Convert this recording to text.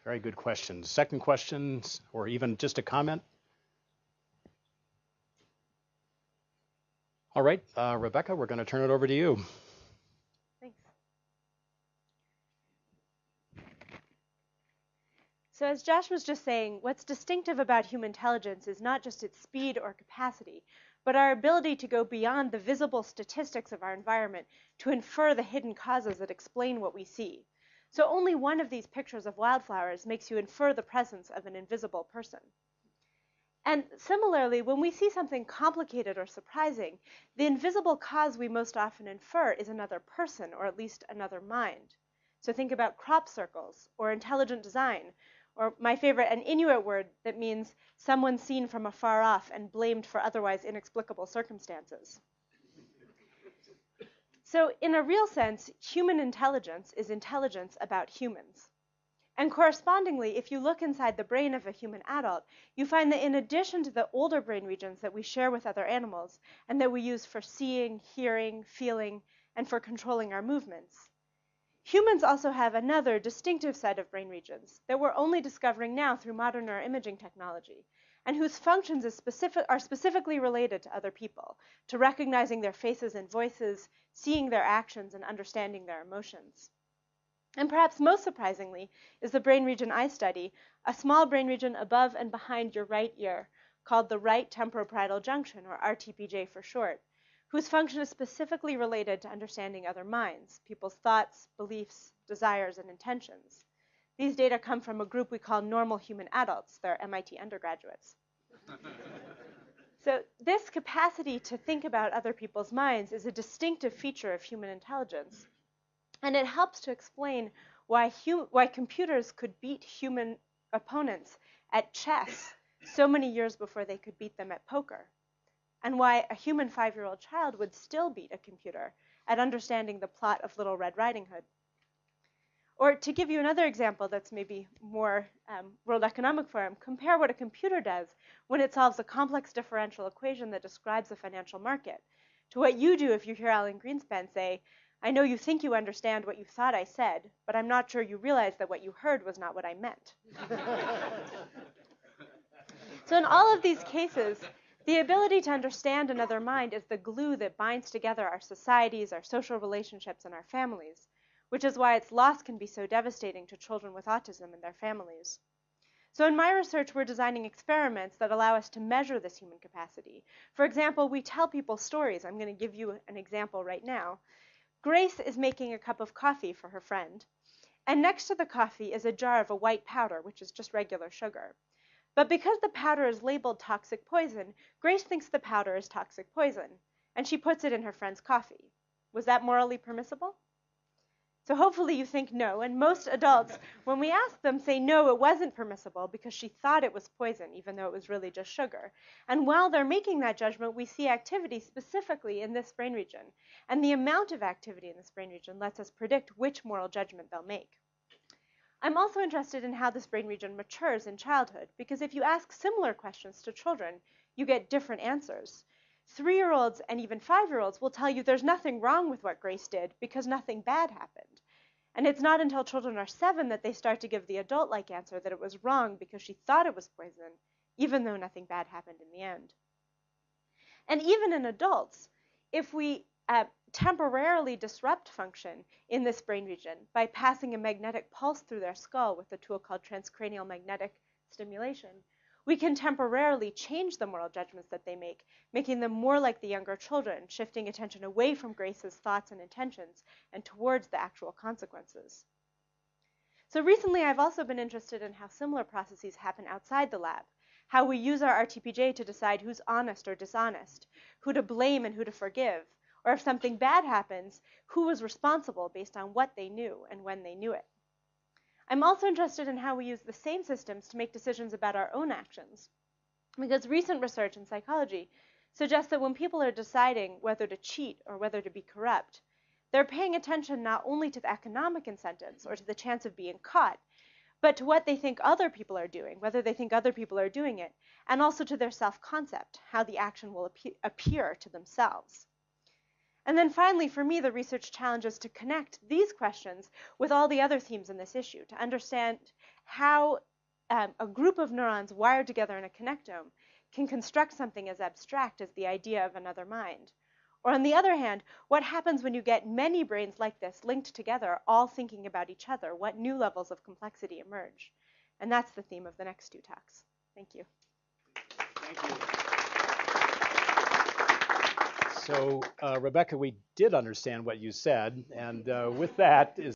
Very good question. Second question, or even just a comment? All right, Rebecca, we're going to turn it over to you. Thanks. So as Josh was just saying, what's distinctive about human intelligence is not just its speed or capacity, but our ability to go beyond the visible statistics of our environment to infer the hidden causes that explain what we see. So only one of these pictures of wildflowers makes you infer the presence of an invisible person. And similarly, when we see something complicated or surprising, the invisible cause we most often infer is another person, or at least another mind. So think about crop circles, or intelligent design, or my favorite, an Inuit word that means someone seen from afar off and blamed for otherwise inexplicable circumstances. So in a real sense, human intelligence is intelligence about humans. And correspondingly, if you look inside the brain of a human adult, you find that in addition to the older brain regions that we share with other animals and that we use for seeing, hearing, feeling, and for controlling our movements, humans also have another distinctive set of brain regions that we're only discovering now through modern neuroimaging technology, and whose functions are specifically related to other people, to recognizing their faces and voices, seeing their actions, and understanding their emotions. And perhaps most surprisingly is the brain region I study, a small brain region above and behind your right ear, called the right temporoparietal junction, or RTPJ for short, whose function is specifically related to understanding other minds, people's thoughts, beliefs, desires, and intentions. These data come from a group we call normal human adults. They're MIT undergraduates. So this capacity to think about other people's minds is a distinctive feature of human intelligence. And it helps to explain why computers could beat human opponents at chess so many years before they could beat them at poker, and why a human 5-year-old child would still beat a computer at understanding the plot of Little Red Riding Hood. Or to give you another example that's maybe more World Economic Forum, compare what a computer does when it solves a complex differential equation that describes a financial market to what you do if you hear Alan Greenspan say, "I know you think you understand what you thought I said, but I'm not sure you realize that what you heard was not what I meant." So in all of these cases, the ability to understand another mind is the glue that binds together our societies, our social relationships, and our families, which is why its loss can be so devastating to children with autism and their families. So in my research, we're designing experiments that allow us to measure this human capacity. For example, we tell people stories. I'm going to give you an example right now. Grace is making a cup of coffee for her friend, and next to the coffee is a jar of a white powder, which is just regular sugar. But because the powder is labeled toxic poison, Grace thinks the powder is toxic poison, and she puts it in her friend's coffee. Was that morally permissible? So hopefully you think no, and most adults, when we ask them, say no, it wasn't permissible because she thought it was poison, even though it was really just sugar. And while they're making that judgment, we see activity specifically in this brain region. And the amount of activity in this brain region lets us predict which moral judgment they'll make. I'm also interested in how this brain region matures in childhood, because if you ask similar questions to children, you get different answers. 3-year-olds and even 5-year-olds will tell you there's nothing wrong with what Grace did because nothing bad happened. And it's not until children are 7 that they start to give the adult-like answer that it was wrong because she thought it was poison, even though nothing bad happened in the end. And even in adults, if we temporarily disrupt function in this brain region by passing a magnetic pulse through their skull with a tool called transcranial magnetic stimulation, we can temporarily change the moral judgments that they make, making them more like the younger children, shifting attention away from Grace's thoughts and intentions and towards the actual consequences. So recently, I've also been interested in how similar processes happen outside the lab, how we use our RTPJ to decide who's honest or dishonest, who to blame and who to forgive, or if something bad happens, who was responsible based on what they knew and when they knew it. I'm also interested in how we use the same systems to make decisions about our own actions, because recent research in psychology suggests that when people are deciding whether to cheat or whether to be corrupt, they're paying attention not only to the economic incentives or to the chance of being caught, but to what they think other people are doing, whether they think other people are doing it, and also to their self-concept, how the action will appear to themselves. And then finally, for me, the research challenge is to connect these questions with all the other themes in this issue, to understand how a group of neurons wired together in a connectome can construct something as abstract as the idea of another mind. Or on the other hand, what happens when you get many brains like this linked together, all thinking about each other? What new levels of complexity emerge? And that's the theme of the next 2 talks. Thank you. Thank you. So, Rebecca, we did understand what you said, and with that is